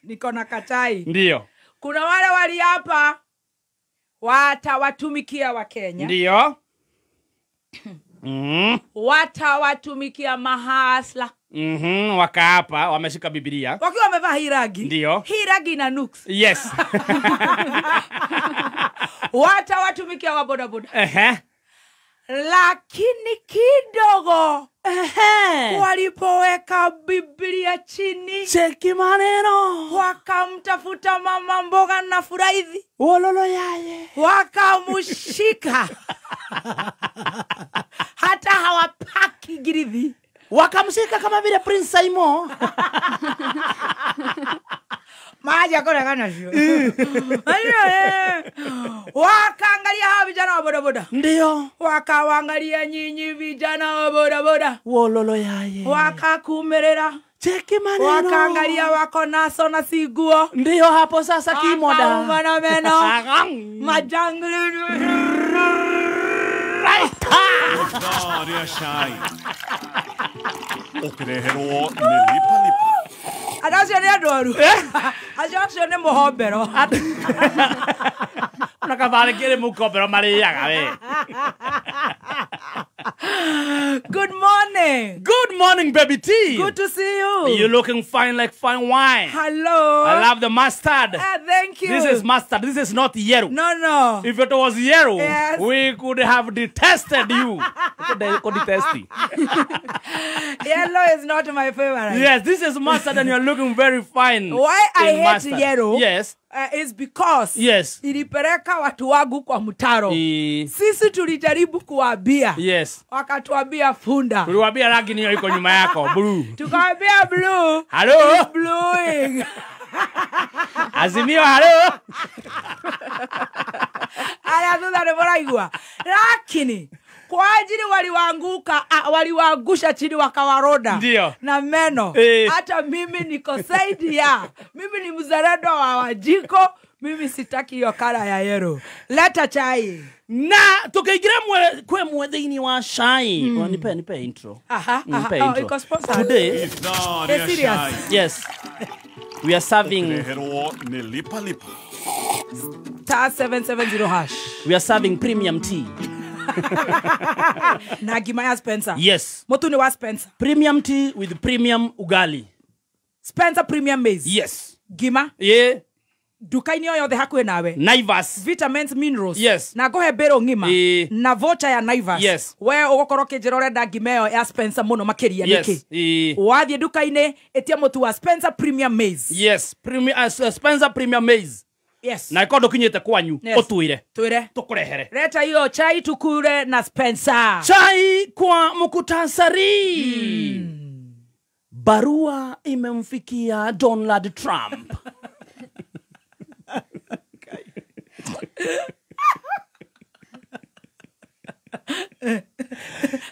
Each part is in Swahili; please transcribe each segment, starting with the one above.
niko na kachai. Ndio. Kuna wale waliapa watawatumikia wa Kenya. Ndio. Watawatumikia mahasla. Wakaapa, wameshika Biblia. Wakiwa wamevaa hii rangi. Ndio. Hii rangi na nuks. Yes. Watawatumikia wa boda boda. Lakini kidogo walipoweka Biblia chini, cheki maneno, wakamtafuta mama mboga na furaidhi, wololo yaye, wakamushika. Hata hawapaki giridhi, wakamshika kama vile Prince Saimo. Maji akona kana sio. Wakaangalia hawa vijana wa boda boda. Ndio. Wakaangalia nyinyi vijana wa boda boda. Wololo yaye. Wakakumerera. Cheki maneno. Wakaangalia wako naso na siguo. Ndio hapo sasa kimoda. Wakaumana meno. Majangili. Daria shai. Okrehero nilipa. Adasio ni adoru. Adasio ni mohobero. Unakavale kile mukobero mariaga we. Good morning. Good morning, baby T. Good to see you. You're looking fine like fine wine. Hello. I love the mustard. Thank you. This is mustard. This is not yellow. No. If it was yellow, yes, we could have detested you. Could detest you. Yellow is not my favorite. Yes, this is mustard and you're looking very fine. Why I hate mustard. yellow? Yes. Is because yes, ilipeleka watu wangu kwa mtaro. Sisi tulijaribu kuambia. Yes. Wakatuambia funda. Tuliwaambia rangi niyo iko nyuma yako, blue. Tukaambia blue. Hello. It's bluing. Azimio, hello. Aya neboraigwa. Lakini kwa ajili waliwaangusha chini wakawaroda. Ndio. Na meno. Hata mimi niko saidi ya. Mimi ni mzalendo wa Wajiko. Mimi sitaki hiyo kala ya yellow. Leta chai. Na tukiingia kwe mwedhini wa shai. Nipe intro. Nipe intro. Iko sponsored. Today. Serious. Yes. We are serving. Okrehero nilipa. Star 770 hash. We are serving premium tea. Na Gimaya Spencer. Yes. Motu ni wa Spencer. Premium tea with premium ugali. Spencer premium maize. Yes. Gima. Yeah. Dukaini yoyothe hakuwe nawe. Naivas. Vitamins, minerals. Yes. Na gohe bero ngima. Na vocha ya Naivas. Yes. We ugokoro kijirore da Gimeo ya Spencer muno makiria niki. Yes. Wathie dukaini etia motu wa Spencer premium maize. Yes. Spencer premium maize. Yes. Na ikondo kinyete kwanyu. Yes. Otuire. Tukurehere. Leta hiyo chai tukure na Spencer. Chai kwa mukutasari. Barua imemfikia Donald Trump.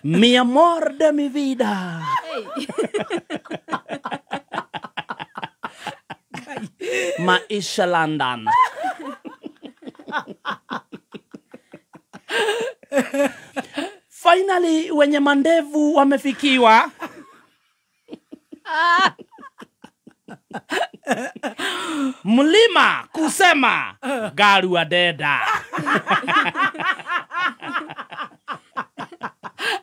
Mi amor de mi vida. Maisha London. Finally, wenye mandevu wamefikiwa. Mlima kusema garu adeda.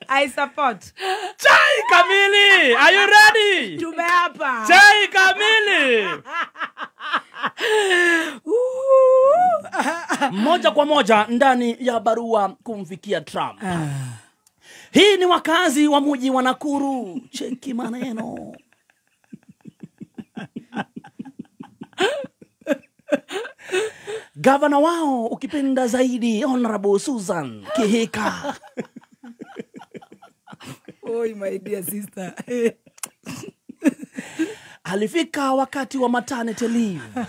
I support. Chai kamili. Are you ready? Tumeapa. Chai kamili. Moja kwa moja ndani ya barua kumfikia Trump. Hii ni wakazi wa mji wa Nakuru. Cheki maneno. Gavana wao ukipenda zaidi Honorable Susan Kihika. Oi my dear sister. Alifika wakati wa maternity leave.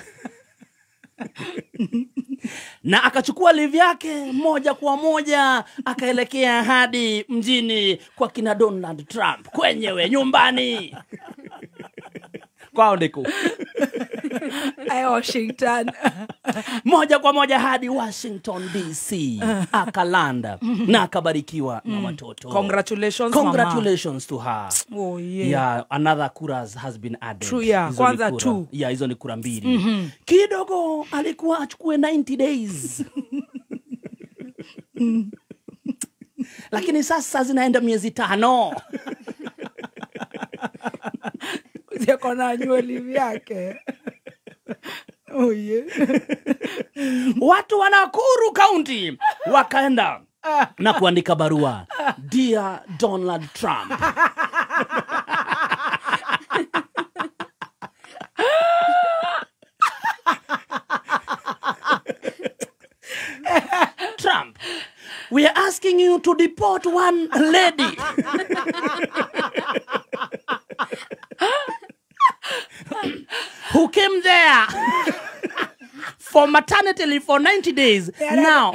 Na akachukua leave yake moja kwa moja akaelekea hadi mjini kwa kina Donald Trump kwenyewe nyumbani. Kwao ndiko. Washington. Moja kwa moja hadi Washington DC. Akalanda na akabarikiwa na watoto. Congratulations to her. Oh yeah. Yeah, another kuras has been added. True, yeah. Kwanza 2. Yeah, hizo ni kura 2. Kidogo alikuwa achukue 90 days. Lakini sasa zinaenda miezi 5. Ziko na nywele yake. Oh yeah. Watu wa Nakuru County wakaenda na kuandika barua. Dear Donald Trump. Trump, we are asking you to deport one lady. Who came there for maternity leave for 90 days. Now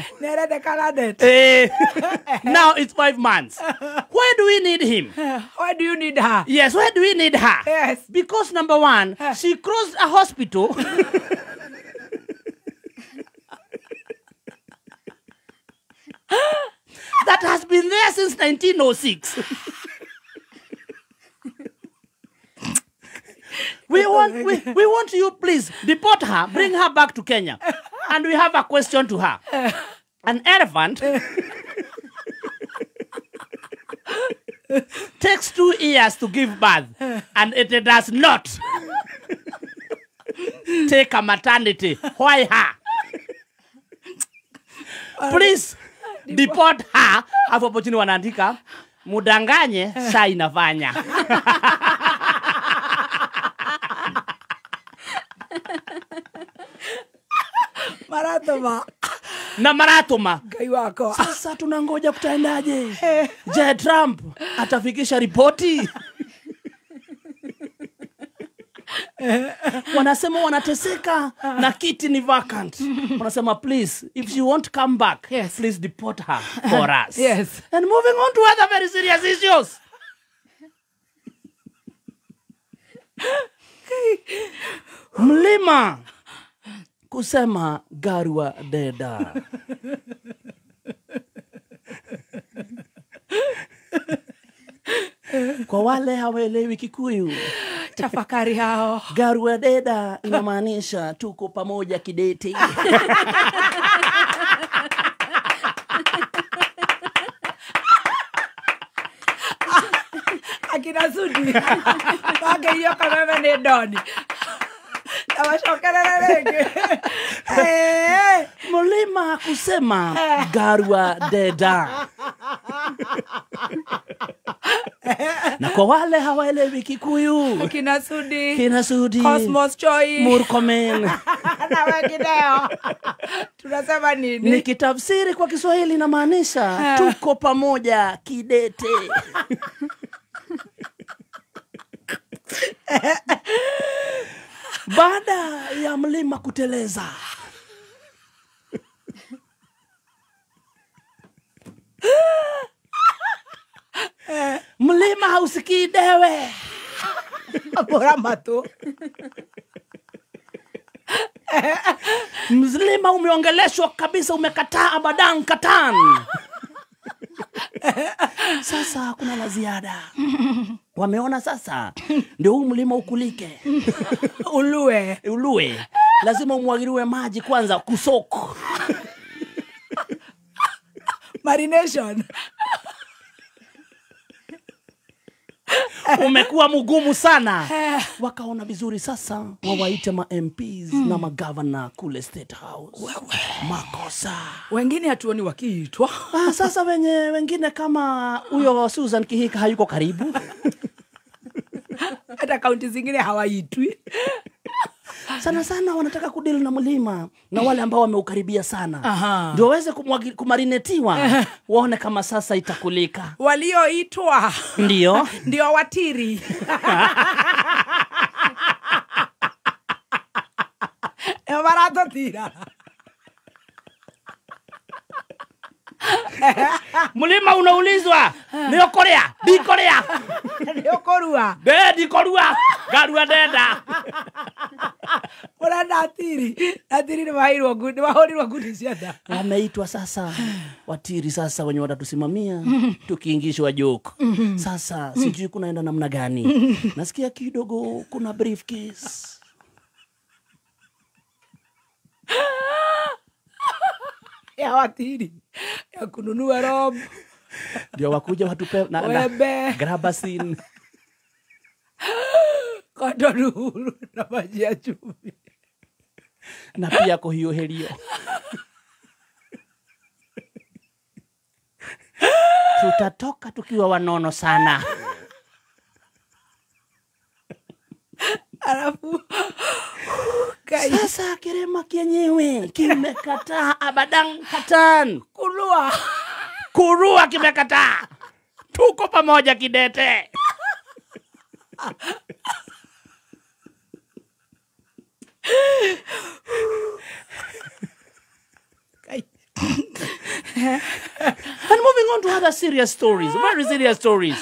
it's 5 months. Why do we need him? Why do you need her? Yes, why do we need her? Yes. Because number 1, she crossed a hospital that has been there since 1906. We want you, please, deport her, bring her back to Kenya. And we have a question to her. An elephant takes 2 years to give birth, and it does not take a maternity. Why her? Please, deport her. Hapo pochini wanaandika, mudanganye, saa inafanya. Maratoma. Na maratoma. Gai wako. Sasa tunangoja kutaendaje? Je, Trump atafikisha ripoti? Wanasema wanateseka na kiti ni vacant. Wanasema please, if you won't come back, yes, please deport her for us. Yes. And moving on to other very serious issues. Mlima kusema Garua Deda. Kwa wale hawaelewi Kikuyu, tafakari hao. Garua Deda inamaanisha tuko pamoja kidete. Akina Sudi. Bage hiyo kama ni doni. Tawashokana lege. Mlima kusema Garua Deda. Na kwa wale hawaelewi Kikuyu, Kina Sudi, Cosmos Choi, Murkomen na wengineo. Tunasema nini? Nikitafsiri kwa Kiswahili inamaanisha tuko pamoja kidete. Baada ya mlima kuteleza, mlima hausikii dewe. Bora mato. Mlima umeongeleshwa kabisa, umekataa abadan katan. Sasa kuna la ziada. Wameona sasa ndio huu mlima ukulike. Ulue. Lazima umwagiliwe maji kwanza kusoko. Marination. Umekuwa mgumu sana. Wakaona vizuri sasa wawaite ma MPs na magavana kule State House. Makosa. Wengine hatuoni wakiitwa. Sasa wengine kama huyo Susan Kihika hayuko karibu. Hata kaunti zingine hawaitwi. Sana wanataka kudili na mlima na wale ambao wameukaribia sana. Ndio waweze kumarinetiwa, waone kama sasa itakulika. Walioitwa ndio watiri. Barato tira. Mlima unaulizwa, ndio Korea, di Korea. Ndio Korua. Di Korua, Garua Deda. Ora natiri ni mahiri good mahori wa good siada. Ameitwa sasa Watiri sasa wenye watatusimamia tukiingishwa joke. Sasa sijui kunaenda namna gani. Nasikia kidogo kuna briefcase. Ya Watiri ya kununua rob. Ndio wakuja watupe na grabasine. Kodoruru na maji ya chumvi. Na pia kohio helio. Tutatoka tukiwa wanono sana. Alafu sasa kirema kienyewe kimekataa abadan hatan. Kurua kimekataa. Tuko pamoja kidete. And moving on to other serious stories, very serious stories.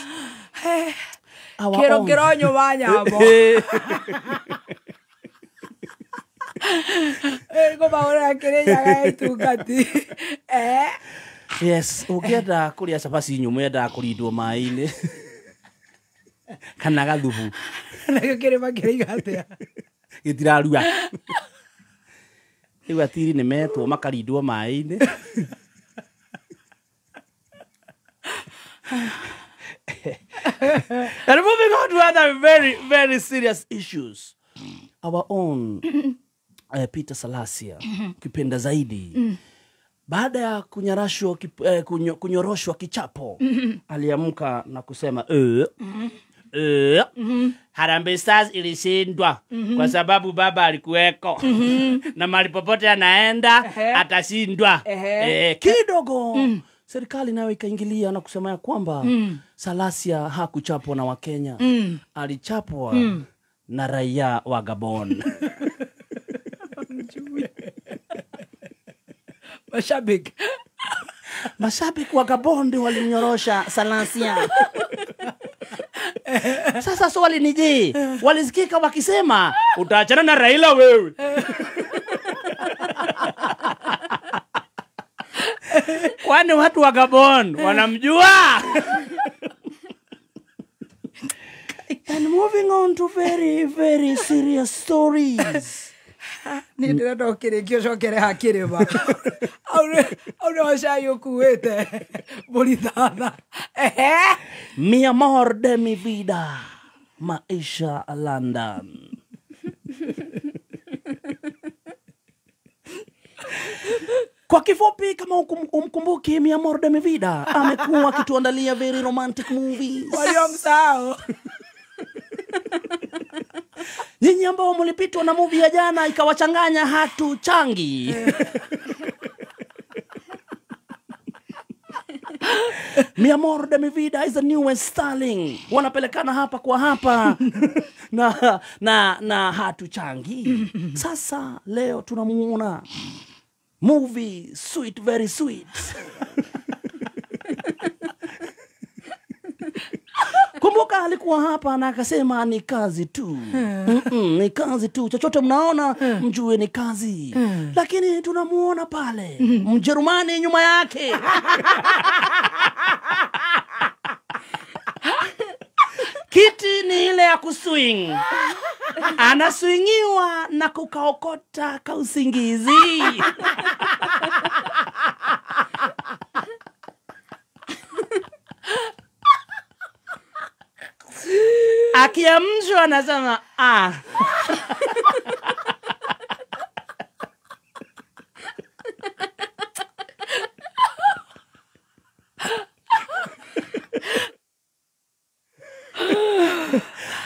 Quiero wanyamo. Yes, ukienda kuria sabasi nyumenda kuridwo maine. Kana gathubu. Na kirema kirigatea. Gitirarua. Iwa tiri ni metwo makaridwo maine. And moving on to other very, very serious issues. Our own Peter Salasia, kipenda zaidi. Baada ya kunyoroshwa kichapo, aliamka na kusema Harambee Stars ilishindwa kwa sababu baba alikuweko. Na mahali popote anaenda atashindwa. Kidogo serikali nayo ikaingilia na kusema ya kwamba Salasia hakuchapwa na Wakenya. Alichapwa na raia wa Gabon. Mashabiki wa Gabon ndio walimnyorosha Salasia. Sasa swali ni je, walisikika wakisema utaachana na Raila wewe? Kwani watu wa Gabon wanamjua? And moving on to very, very serious stories. Ni ndio kirekio shokere hakire ba. Aure washayo kuwete. Bolidana. Mi amor de mi vida. Maisha London. Kwa kifupi kama umkumbuki Mi amor de mi vida, amekuwa akituandalia very romantic movies. Waliomsao. Nyinyi ambao mlipitwa na movie ya jana ikawachanganya hatuchangi. Mi amor de mi vida is the newest starling. Wanapelekana hapa kwa hapa. na hatuchangi. Sasa leo tunamuona movie sweet, very sweet. Kumbuka alikuwa hapa na akasema ni kazi tu. Ni kazi tu. Chochote mnaona mjue ni kazi. Lakini tunamuona pale Mjerumani nyuma yake. Kiti ni ile ya kuswing. Anaswingiwa na kukaokota kausingizi. Akiamshwa anasema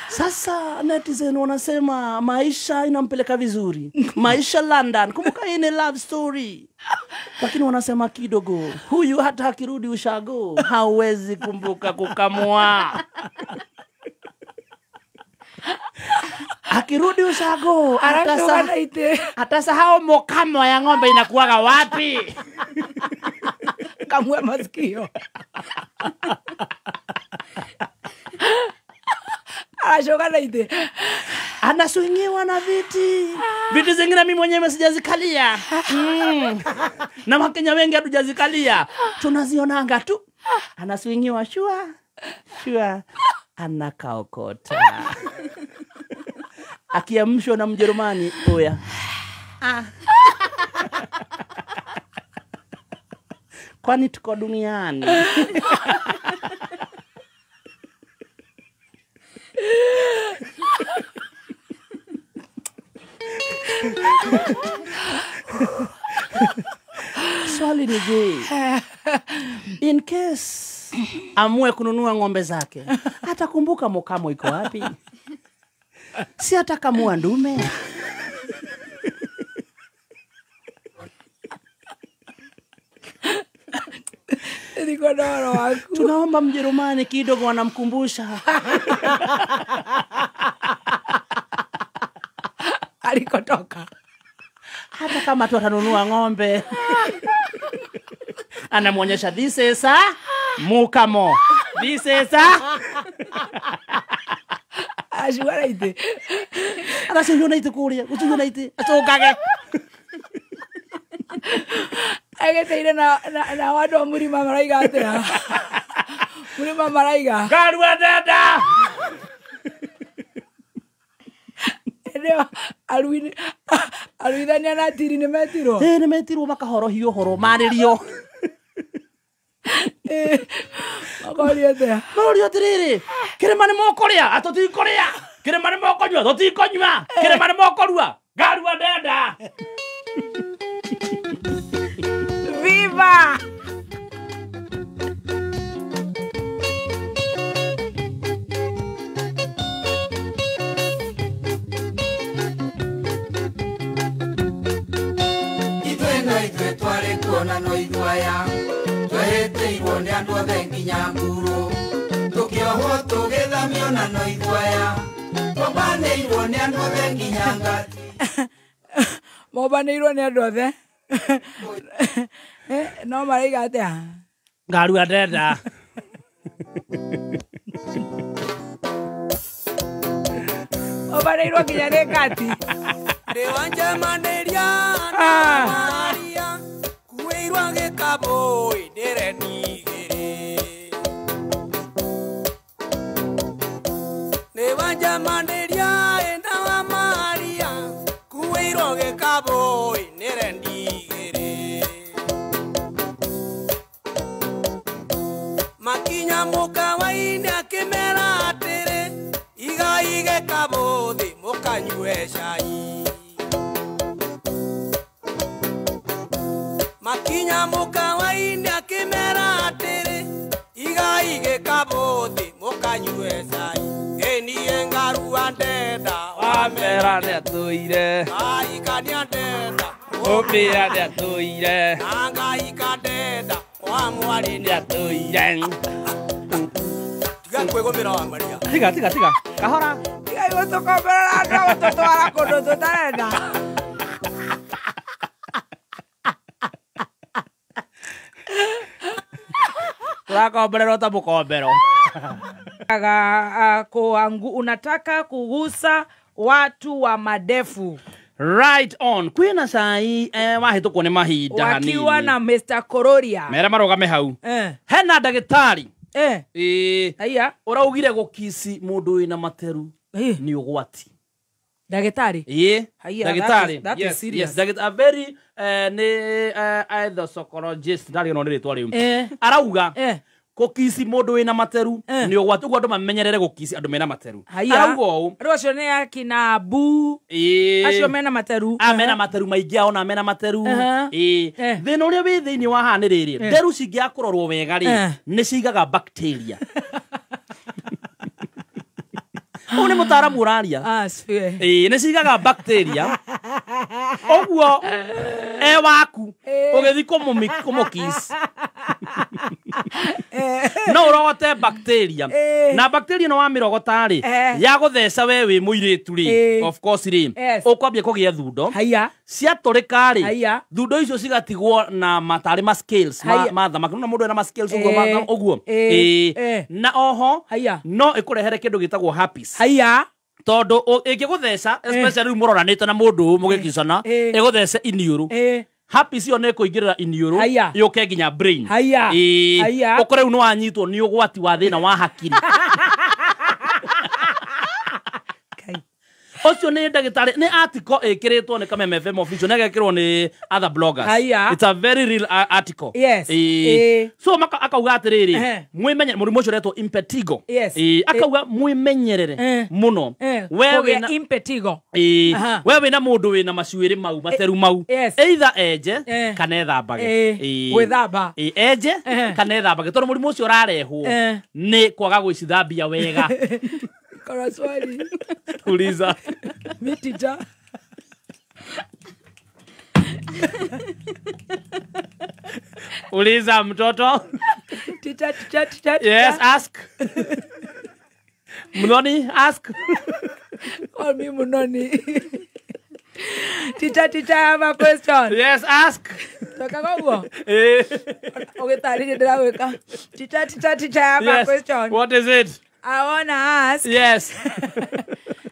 Sasa netizen wanasema maisha inampeleka vizuri. Maisha London. Kumbuka hii ni love story. Lakini wanasema kidogo, huyu hata akirudi ushago hawezi kumbuka kukamua. Akirudi ushago atasahau mokamo ya ng'ombe inakuwaga wapi. Kamua masikio. Anashoka na ite. Anaswingiwa na viti. Viti zingine mimi mwenyewe sijazikalia. Na Wakenya wengi hatujazikalia. Tunazionanga tu. Anaswingiwa shua. Anakaokota. Akiamshwa na Mjerumani, oya. Kwani tuko duniani? Swali ni je, in case amue kununua ng'ombe zake, atakumbuka mokamo iko wapi? Si atakamua ndume? Niko doro wako. Tunaomba Mjerumani kidogo wanamkumbusha. Alikotoka. Hata kama tu atanunua ng'ombe. Anamuonyesha this is a mukamo. This is a Ashwara ite. Anasema ite kuria, usiona ite. Atokage. Ageteire na watu wa Mlima Maraiga atera. Mlima Maraiga. Garua dada. Ndio aluidhania na tiri ni metiro. Ni metiro makahorohio horo maririo. Makoria te. Makoria tiriri. Kirema ni mokoria, atotikoria. Kirema ni mokonywa, atotikonya. Kirema ni mokorua. Garua dada. Viva! Itwe tware kuona no ithwaya twehete iwone andu othe nginya nguru tukiohwo tugithamio na no ithwaya twambane iwone andu othe nginya ngati Mobaneirwo ni andu othe. No Maraiga atia. Garua dada. Mobaneirwo nginya ni ngati. Ndewanja manderia na Maria kuirwa gikabo ndere nigere Ndewanja manderia enda wa Maria kuirwa gikabo ndere nigere Makinya mukawaini akimera atere iga kabo thi mukanyue cai Makinya mukawaini akimera atere iga kabo thi mukanyue cai Eni engarua ndenda Wamera ne toire. ai kania ndenda Opera ne toire. anga ikandenda wa mwari Ne toire. tiga kwegomera wa Maria Tiga. Kahora. Tiga gutukombera na watoto wa kundu tutarenda. Turakombererwo ta mukombero. Unataka kugusa watu wa madefu. Right on. Kwina sai wahitukwo ni mahinda hanini. Wakiwa na Mr. Kororia. Mera marugame hau. Hena ndagitari. Aya. Uraugire gukisi mundu wina materu. Ni ugwati. Ndagitari. Ndagitari. That is serious. Yes, ndagitari very either psychologist ndari no nire twari. Arauga gukisi mundu wina materu ni ugwati ugo andu mamenyerere gukisi andu mena materu. Arauga u. Rocio ni akina Abu. Acio mena materu. Mena materu maingi ona mena materu. Thina uria wi thiini wa haniriri. Nderu cingia kurorwo wega ri ni cigaga bacteria. Une mutaramu uraria. Ni cigaga bacteria. Oguo waku ugithi kumukisi. no urogote bacteria na bacteria no wa mirogota ri ya gutheca we wi muiritu ri of course ri ukwambia kugia thundo ciaturika ri thundo icio cigatigwo na matari ma scales ma thamaki na mundu ena ma scales uguo na oho no ikurehere kindu gitagwo herpes tondu ingigutheca especially muroranite na mundu mugikicana iguthece iniuru herpes yo ne kuingirira iniuru yuke nginya brain ukore uno wanyitwo ni ugwati wa thina wa hakiri ocio ni ndagitari ni article ekiritwo ni Kameme FM official negekirwo ni other bloggers it's a very real article so akauga atiriri mwimenye murimu ucio retwo impetigo akauga mwimenyerere muno wewe na impetigo wewe na mundu wina macuiri mau materu mau either eje kana ethambage gwithamba eje kana ethambage tondu murimu ucio urarehwo ni kwaga gwicithambia wega. Kora swali. Uliza. Mitita. Uliza mtoto. Tita. Yes, ask. Munoni, ask. Call me Munoni. Tita, I have a question. Yes, ask. Tita, I have a question. What is it? I wanna ask. Yes.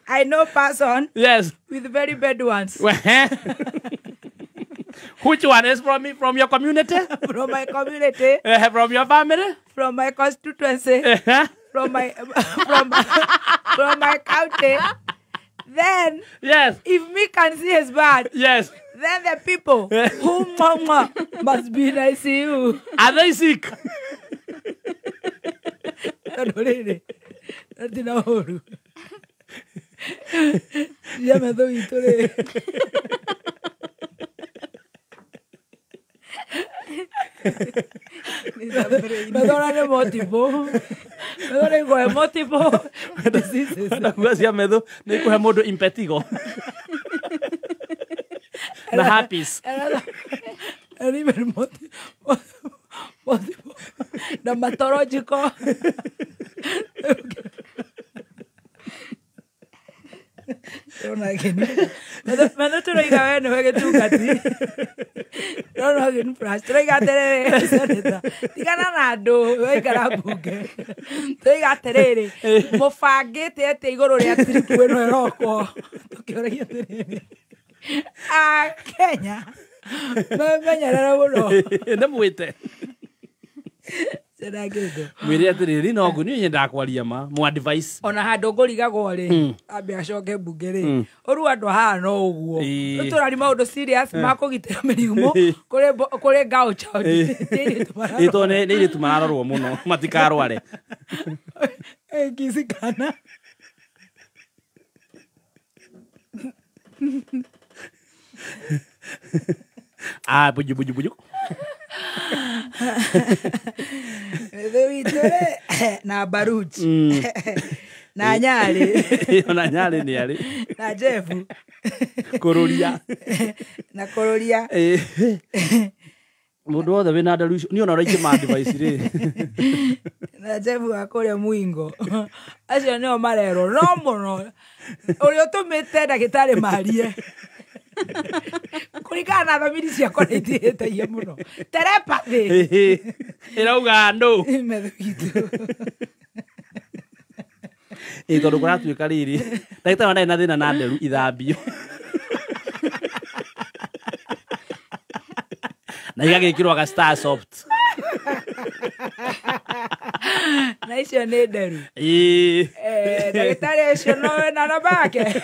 I know a person. Yes. With very bad ones. Which one is from me? From your community? From my community. From your family? From my constituency. From my county. Then, yes. If me can see is bad, yes. Then the people who mama must be in ICU. Are they sick? Natina horu. Ya me doy tore. Me dona motivo. Me dona igual motivo. Na kuasia medo ni kuhe mundu impetigo. Na herpes. Ani ver motivo. Dermatological. Mano turoiga wenu wege tukati. No gin flash. Turoiga terere. Tigana na andu wegara bunge. Turoiga terere. Mufangite ete iguru ria trip eno eroko. Tukioragia terere. Kenya. Menyerera muno. Nä mwä mwä atä no ngå nä nyenda kwaria ma mwadvice ona handå ngå rigagwo rä ambe acoke mbunge rä å ru andå haha no å guo nä tå rari maå ndå makå gitä ra mä rimå kå rä ngaå nä irä tu mararorwo må no matikarware kisi kana buju na Baruchi na Nyali na Nyali ni ari na Jefu Kororia na Kororia mundu wothe wina ndarucio ni ona raiki ma device ri na Jefu akoria muingo acio nio marero no muno uri utumite ndagitari marie kurigana na thamiri ciakwa nä itihätagia må no terepathä ä rauga ndå metho gitu tondå kå ratuä ka rä rä ndagätarä ndarä na thä na na nderu ithambio na igagä kä rwo ga star soft na icio nä nderu ndagätarä ũcio no na namba yake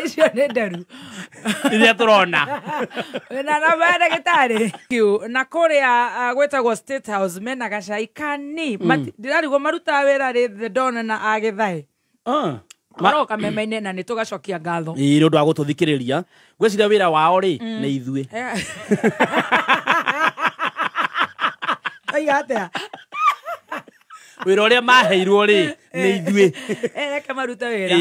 icio nä nderu iria tå rona na namba ya ndagätarä na kå rä a gwätagwo State House mena gacai kani ndirarigwo marutaga wä ra rä the Don na agä thaä maroka Kameme-inä na nä tå gacokia ngatho nä å ndå wa gå tå thikä rä ria ngwäciria wä ra wao rä nä ithuä oiga atä wä ra å rä a maheirwo rä nä ithuä reke marute wä ra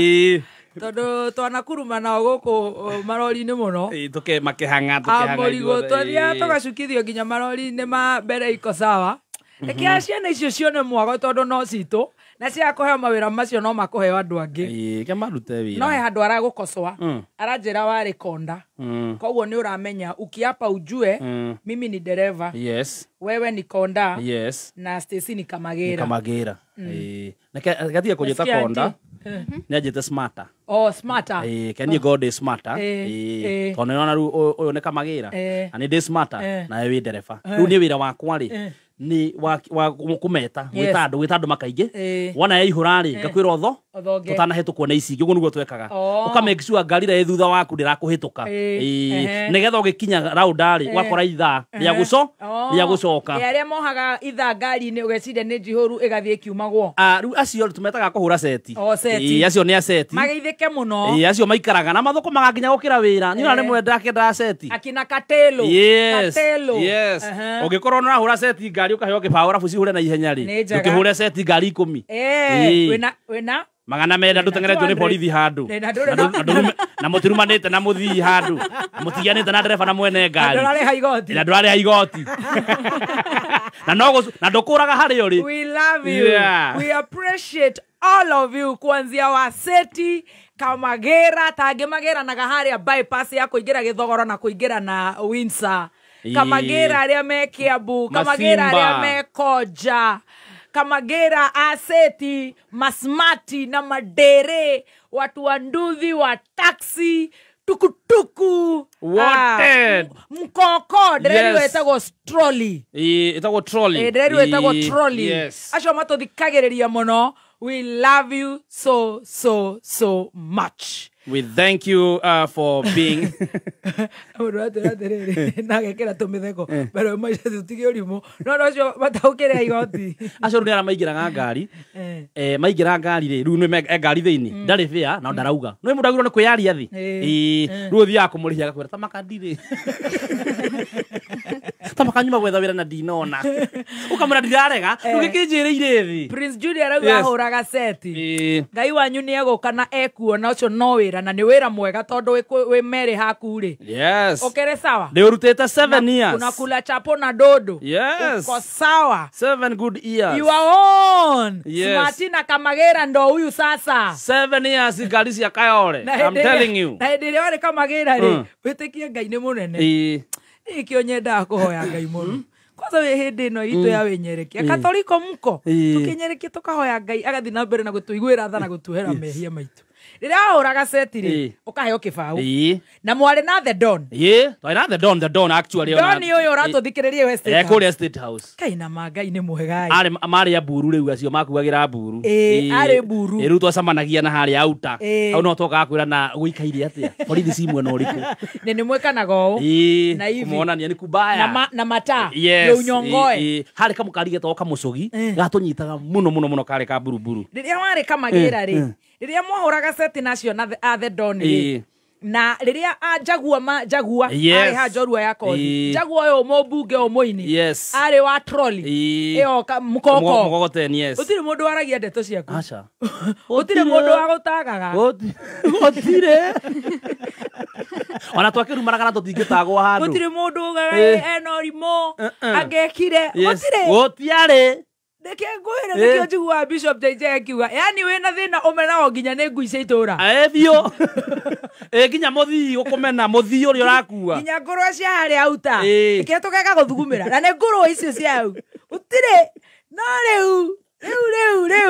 Tondu twanakuruma nao guku marori-ini muno. Tuke makihanga Amorigo twathia tugacukithio nginya marori-ini ma mbere iko sawa. Reke ciana icio cione mwago tondu no citũ na cia kũheo mawĩra macio no makũheo andũ angĩ. Ke marute wĩra. No he handũ aragũkocoa aranjĩra warĩ konda. Koguo nĩ ũramenya ukiapa ujue mimi ni dereva. Yes. Wewe ni konda. Yes. Na Stacy ni Kamagĩra. Kamagĩra. Na gatia kũnjĩta konda. Nĩ anjĩte smarter. Oh, smarter. Can you go this smarter? Tondũ nĩona rĩu ũyũ nĩ Kamagĩra. Na nĩ ndĩ smarter na wĩ ndereba. Rĩu nĩ wĩra wakwa rĩ. Ni wa kumeta gwita andu makaingi wona yaihura ri ngakwira otho tutanahitũkwo na ici ũguo nĩguo twekaga ukamake sure ngari ĩrĩa thutha waku ndĩrakũhĩtũka nĩgetha ũgĩkinya raundari ũgakora ithaa rĩa gũcoka arĩa mohaga ithaa ngari-inĩ ũgeciria nĩ njihũru ĩgathiĩ kiumagwo rĩu acio tumetaga kũhũra seti acio nĩ aseti mageithĩke mũno acio maikaraga na mathũkũmaga nginya gũkĩra wĩra niĩ rĩmwe ndakĩenda seti akina Katelo ũngĩkorwo nĩ ũrahũra seti ngari ukaheo kibaũ rafu cihure na ihenya ri ukihure seti ngari 10 wena magana menda ndutengeretwo ni borithi handu na mutirumanite na muthii handu mutigianite na ndereba na mwene ngari na ndurare igoti na ndukuraga hario ri. We love you. We appreciate all of you kuanzia Waseti Kamagĩra tangĩmagĩra na haria bypass ya kuingira Gĩthogoro na kuingira na Windsor. Kamagĩra arĩa me Kiambu, Kamagĩra arĩa me Koja, Kamagĩra Aseti, Masmati na Madere, watu wa nduthi wa taxi, tukutuku, mkoko, dereri wetagwo trolley. Etagwo trolley. Dereri wetagwo trolley. Acio matũthikagĩrĩria mũno. We love you so much. We thank you for being nagekera tumitheko pero maisha tutige urimo no cio bataukire igoti acio nĩ ara maingĩraga ngari maingĩra ngari rĩ rĩu nĩ ngari thĩinĩ ndarĩ fare na ndarauga nĩ mũndũ agĩrĩirwo nĩ kwĩyaria thĩ rĩu ũthiaga kũmũrĩhia agakwĩra tamaka ndirĩ tamaka nyuma gwetha wĩra na ndinona ũkamwĩra ndirarega ndũgĩkĩnjĩrĩire thĩ. Prince Judy arauga ahũraga seti Ngai wanyu nĩ egũka na ekuona ũcio no wĩra na nĩ wĩra mwega tondu wĩ merĩ haku rĩ. Yes. Okere sawa. Nĩ ũrutĩte 7 years. Unakula chapo na dodo. Yes. Uko sawa. 7 good years. You are on. Yes. Smarty na Kamagĩra ndo huyu sasa. 7 years ngari cia Kayole. I'm telling you. Na hĩndĩ ĩrĩa warĩ Kamagĩra rĩ wĩtĩkie Ngai nĩ mũnene. Ikio nyendaga kũhoya Ngai mũno. Kwanza we hĩndĩ ĩno itũ ya wĩnyerekia Katholiko mko tukinyerekie tukahoya Ngai agathi na mbere na gũtũiguĩra tha na gũtuhera mehia maitũ. Rĩrĩa ahũraga seti rĩ ũkaheo kĩbaũ na mwarĩ na the Don twarĩ na the Don actually Don ũyũ ũratũthikĩrĩria we State House State House kaina Ngai nĩ mwega marĩ mburu rĩu acio makuagĩra mburu arĩ mburu rĩu twacamanagia na harĩa auta hau no tũkaga kwĩra na gũikaire atĩa borithi cimwe no ũrĩkũ nĩ mwĩkanaga ũũ na hivi kũmonania nĩ kubaya na mata rĩu nyongoe harĩ kamũkari getagwo kamũcogi gatũnyitaga mũno karĩ ka buruburu rĩrĩa warĩ Kamagĩra rĩ rĩrĩa mwahũraga seti nacio na the Don na rĩrĩa Jagua arĩ ha njorua ya kothi Jagua ũyũ mũmbunge ũmũini arĩ wa trolley ĩyo mkokoteni gũtirĩ mũndũ waragia ndeto ciaku gũtirĩ mũndũ wa gũtagaga gũtirĩ ona twakĩrumanaga na tũtingĩtagwo handũ gũtirĩ mũndũ ugaga ena ũrimũ angĩkire gũtiarĩ Deke ngwĩre nĩkĩo njiguaga Bishop JJ akiuga yani wĩna thĩna ũmenago nginya nĩ ngui cia itũũra biũ nginya mũthii ũkũmena mũthii ũrĩa ũrakua nginya ngũrwe cia harĩa auta nĩkĩo tũgeka gũthugumĩra na nĩ ngũrwe icio cia hau gũtirĩ no rĩu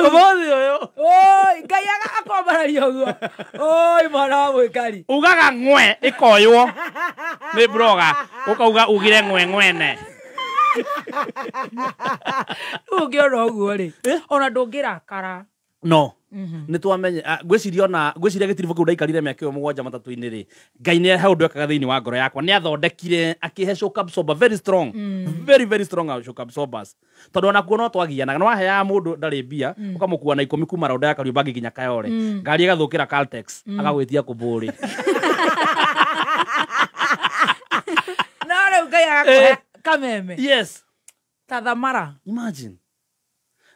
ũmũthĩ ũyũ Ngai agakwambararia ũguo mwana wa mwĩkari ugaga ng'we ĩkoywo nĩ broga ũkauga ugire ng'we ng'wene ũngĩona ũguo rĩ ona ndũngĩrakara no nĩ twamenya ngwĩciria gĩtiribũ kĩu ndaikarire mĩaka 7 matatũ-inĩ rĩ Ngai nĩ he ũndũ ekaga thĩinĩ wa ngoro yakwa nĩ athondekire akĩhe shock absorber very strong very strong shock absorbers tondũ ona kuo no twagianaga no waheaga mũndũ ndarĩ mbia ũkamũkua na 10 kuma raunda ya Kariombangi nginya Kayole ngari ĩgathũkĩra Caltex agagwĩtia kũmbũrĩ no rĩu Ngai agakũhe kameme yes ta thamara imagine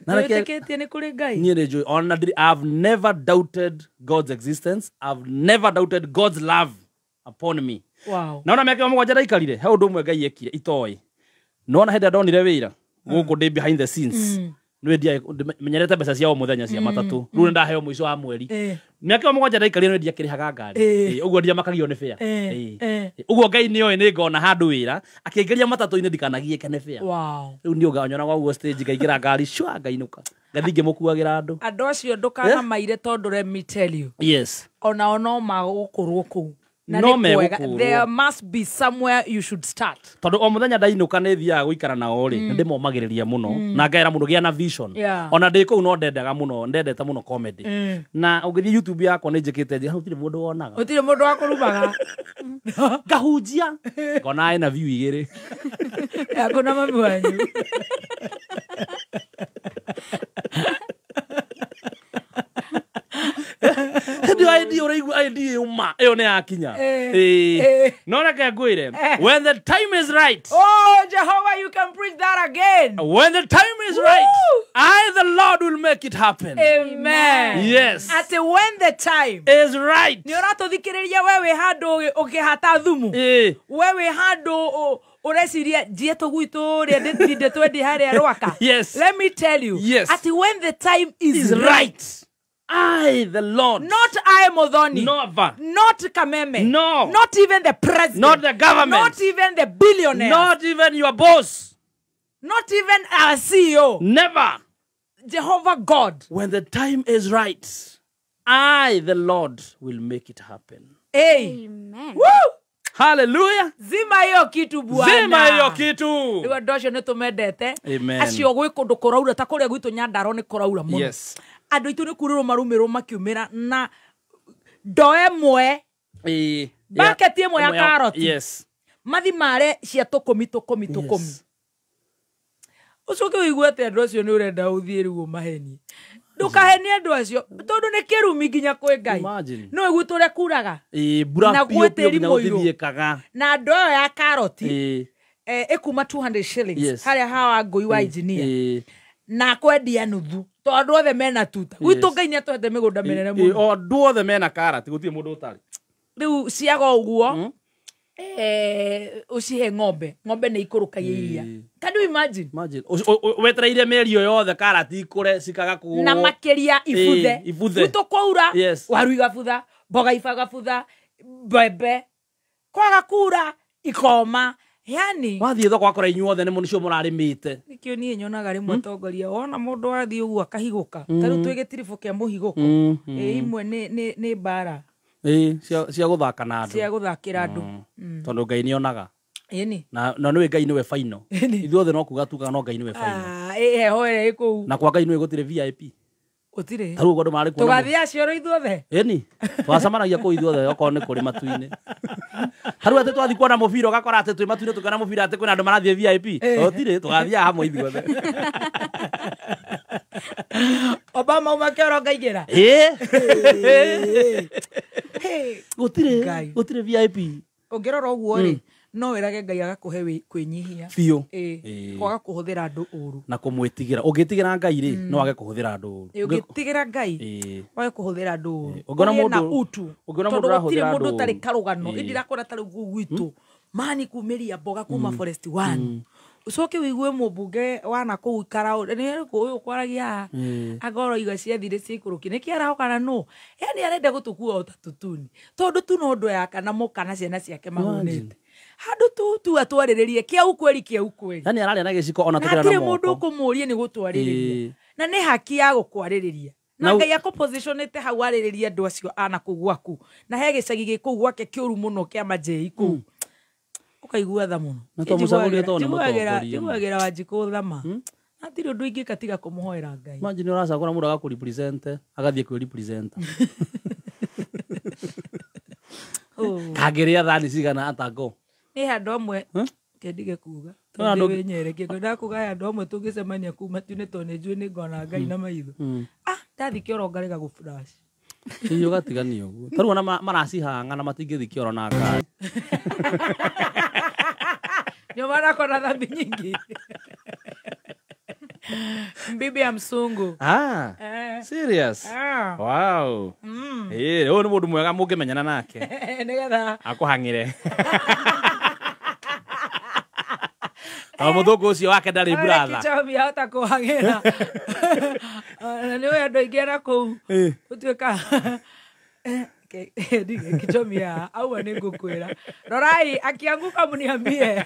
Nĩwĩtĩkĩtie nĩ kũrĩ Ngai? Niĩ nĩ njũĩ. Ona I've never doubted God's existence. I've never doubted God's love upon me. Wow. Naona mĩaka 7 ndaikarire he ũndũ ũmwe Ngai ekire itoĩ. Nona hĩndĩ ndonire wĩra gũkũ ndĩ behind the scenes. Nĩ menyerete mbeca cia o mũthenya cia matatũ. Rĩu nĩ ndaheo mũico wa mweri. Mĩaka 7 ndaikarire nĩ ndiakĩrĩhaga ngari. Ũguo ndiamakagio nĩ fare. Ũguo Ngai nĩoĩ nĩ ngona handũ wĩra akĩngeria matatũ-inĩ ndikanagiĩke nĩ fare. Wow. Rĩu nĩ ũganyona gwa stage ngaingĩra ngari shwa ngainuka. Ngathi ngĩmũkuagĩra andũ. Andũ acio ndũkanamaire tondũ let me tell you. Yes. Ona no magũkorwo kũu. No megũkorwo. There must be somewhere you should start. Tondũ o mũthenya ndainuka nĩ thiaga gũikara nao rĩ ndĩmomagĩrĩria mũno na ngaĩra mũndũ gĩa na vision. Ona ndĩ kũu no ndendaga mũno ndendete mũno comedy. Na ũgĩthiĩ YouTube yakwa nĩ njĩkĩte hau gũtirĩ mũndũ wonaga. Gũtirĩ mũndũ wa kũrumaga. Ngahunjia ngona ena view 2. Hakuna mami wanyu. Eyo nĩ yakinya. No reke ngwĩre, when the time is right. Oh, Jehovah, you can preach that again. When the time is right, I, the Lord, will make it happen. Amen. Yes. At when the time is right. Nĩ ũratũthikĩrĩria wewe handũ ũkĩhata thumu. Wewe handũ ureciria jieto gwitũ rĩa ndĩthinde twendi harĩa rwaka. Yes. Let me tell you. Yes. At when the time is right. I, the Lord. Not I, Modoni. Never. Not Kameme. No. Not even the president. Not the government. Not even the billionaire. Not even your boss. Not even our CEO. Never. Jehovah God. When the time is right, I, the Lord, will make it happen. Amen. Woo! Hallelujah. Zima hiyo kitu Bwana. Zima hiyo kitu. Iwa ndosho nĩtũmendete. Amen. Acio gwĩ kũndũ kũraura ta kũrĩa gwitũ Nyandarua nĩ kũraura mũno. Yes. Andũ aitũ nĩ kurĩrwo marũmĩrĩrwo makiumĩra na ndo ĩmwe bucket ĩmwe ya karoti. Yes. Mathi mare cia tũkũmi. Ucoke ũigue atĩ andũ acio nĩ ũrenda ũthiĩ rĩu ũmahenie. Ndũkahenie andũ acio tondũ nĩ kĩrumi nginya kwĩ Ngai. No ĩgwĩtũ ũrĩa kuraga. Mbura piũ nginya gũthiĩkaga. Na ndo ĩyo ya karoti ĩkuma 200 shillings harĩa hawa ngũi wa engineer. Na kwendia nuthu tondũ othe mena tuta. Gwitũ Ngai nĩ atũhete mĩgũnda mĩnene mũno. O andũ othe mena karati gũtirĩ mũndũ ũtarĩ. Rĩu ciaga ũguo ucihe ng'ombe nĩ ikũrũkagia iria. Can you imagine? Wetereire mĩeri ĩyo yothe karati ikũre cikaga kũgũrwo. Na makĩria ibuthe. Gwitũ kwaura waru igabutha, mboga ibagabutha, mbembe. Kwaga kura ikoma. Yani wathiĩ thoko akora inyuothe nĩ mũnicio mũrarĩmĩte. Nikĩo niĩ nyonaga rĩmwe tongoria wona mũndũ wathiĩ ũguo akahigũka. Tarĩu twĩ gĩtiribũ kĩa mũhigũko. Imwe nĩ mbara. Cia gũthaka na andũ. Cia gũthakĩra andũ. Tondũ Ngai nĩonaga. Ĩni. Na nĩwe Ngai nĩwe final. Ithuothe no kuga tuga no Ngai nĩwe final. Heho ĩrĩa ĩkũu. Na kwa Ngai nĩwe gũtirĩ VIP. Gũtirĩ. Tarĩu andũ marĩ kuona. Tũgathiĩ acioro ithuothe. Ĩni. Twacamanagia kũu ithuothe okorwo nĩ kũrĩ matu-inĩ. Harũ atĩ twathi kuona mũbira ũgakora atĩ twĩ matu-inĩ tukana mũbira atĩ kwĩna andũ marathiĩ VIP. Gũtirĩ tũgathiĩ hamwe ithuothe. Obama ũmakĩoro ngaigĩra. Gũtirĩ VIP. Ũngĩrora ũguo rĩ no wĩrage Ngai agakũhe kwĩnyihia. Biũ. Kwaga kũhũthĩra andũ ũru. Na kũmwĩtigĩra. Ũngĩtigĩra Ngai rĩ no wage kũhũthĩra andũ ũru. Ũngĩtigĩra Ngai wage kũhũthĩra andũ ũru. Ũngĩona mũndũ utu. Ũngĩona mũndũ arahũthĩra andũ mũndũ tarĩ karũgano. Ndirakora tarĩ gwitũ. Mani kumĩria mboga kuma Forest 1. Ucoke wĩigue mũmbunge wana kũu ikara nĩ ũyũ kwaragia agoro iga ciathire ciikũrũki nĩ kĩarahokana no yani arenda gũtũkua o ta tutuni tondũ tu no ndũ yaka na mũkana ciana ciake mahunĩte handũ tu atwarĩrĩrie kĩau kweri yani ararĩa na gĩciko ona tũkĩra na moko na mũndũ ũkũmũria nĩ gũtwarĩrĩria na nĩ haki ya gũkwarĩrĩria na Ngai akũpositionĩte hau arĩrĩria andũ acio ana kũu gwaku na he gĩcagi gĩkũu gwake kĩũru mũno kĩa majei kũu ukaigua tha muno tiguagĩra Wanjikũ thama hatirĩ ũndũ ingĩka tiga kũmũhoera Ngai. Imagine ũracagũra mũndũ agakũrepresent agathiĩ kwĩrepresent kagĩrĩa thani cigana atango nĩ handũ amwe kendige kuga tondũ wĩnyereke ngwenda kuga handũ amwe tũngĩcemania kuu matu-inĩ tondũ nĩ njũĩ nĩ ngona Ngai na maitho ndathi kĩoro ngarega gũ-flash iyo gatigania ũguo tarĩu ona maracihanga na matingĩthi kĩoro na ngari ndio maana kona dhambi nyingi Bibi ya msungu. Serious? Wow. Uyu ni mundu mwega mungimenyana nake. Nigetha akuhangire. Muthuku ucio wake ndari brother. Kichomi hata kuhangira. Niwe andu ingera kuu. Utuika Kichomi ya au nigukwira. Rorai akianguka muniambie.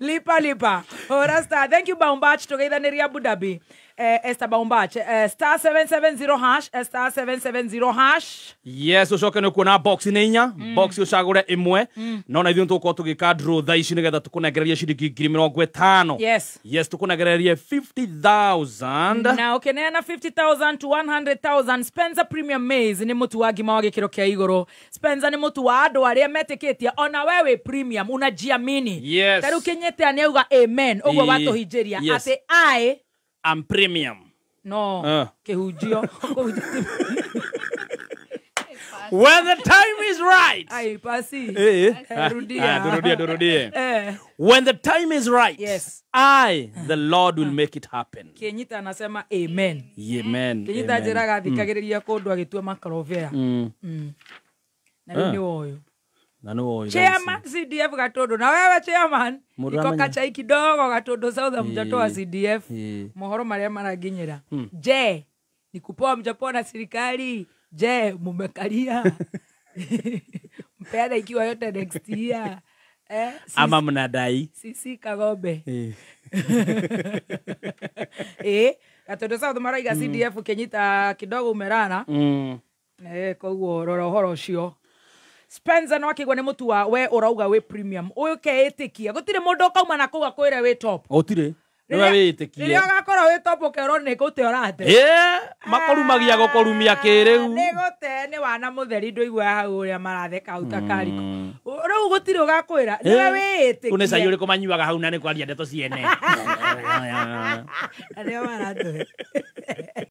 Lipa. Rasta, thank you Baumbach tugeithaniria Abu Dhabi. Esther Baumbach, star 770 hash, star 770 hash. Yes, ucoke ni kuona box ni inya, box ucagure imwe. No na ithuĩ tuko tugika draw tha ici nigetha tukunegereria ciringi 50,000. Yes, tukunegereria 50,000. Na ukineana 50,000 to 100,000. Spencer Premium Maize ni mutu wa ngima wa gikiro kia iguru. Spencer ni mutu wa andu aria metikitie ona wewe premium unajiamini. Yes. Taru kinyete aniuga amen. Ogwo watuhijiria ate I'm premium. No. Kehujio. When the time is right. Ai pasi. Durudie. When the time is right. Yes. The Lord will make it happen. Kenyita anasema amen. Amen. Kenyita jiraga thikagiriria kundu agitwa makarovea. Na ni oyo. Chairman CDF Gatondo. Na wewe chairman, iko kachai kidogo Gatondo South mjatoa CDF. Mohoro maria maraginyira. Je, nikupoa mjapoa na serikali? Je, mumekalia? Mpeana ikiwa yote next year. Ama mnadai? Sisi Kagombe. Gatondo South maraiga CDF Kenyita kidogo umerana. Koguo rora horo ucio. Spencer no akigwa ni mutu wa we urauga we premium uyu keetikia gutire mundu kauma na kuga kwire we top gutire niwe witikie ria gakora we top ukero ni gute orate makorumagia gukorumia kiriu ni gute ni wana mutheri ndoigwa hau uria maratheka utakariko riu gutire ugakwira niwe witikie unesa yuri kumanyuaga hau na ni kwaria ndeto ciene aria maratu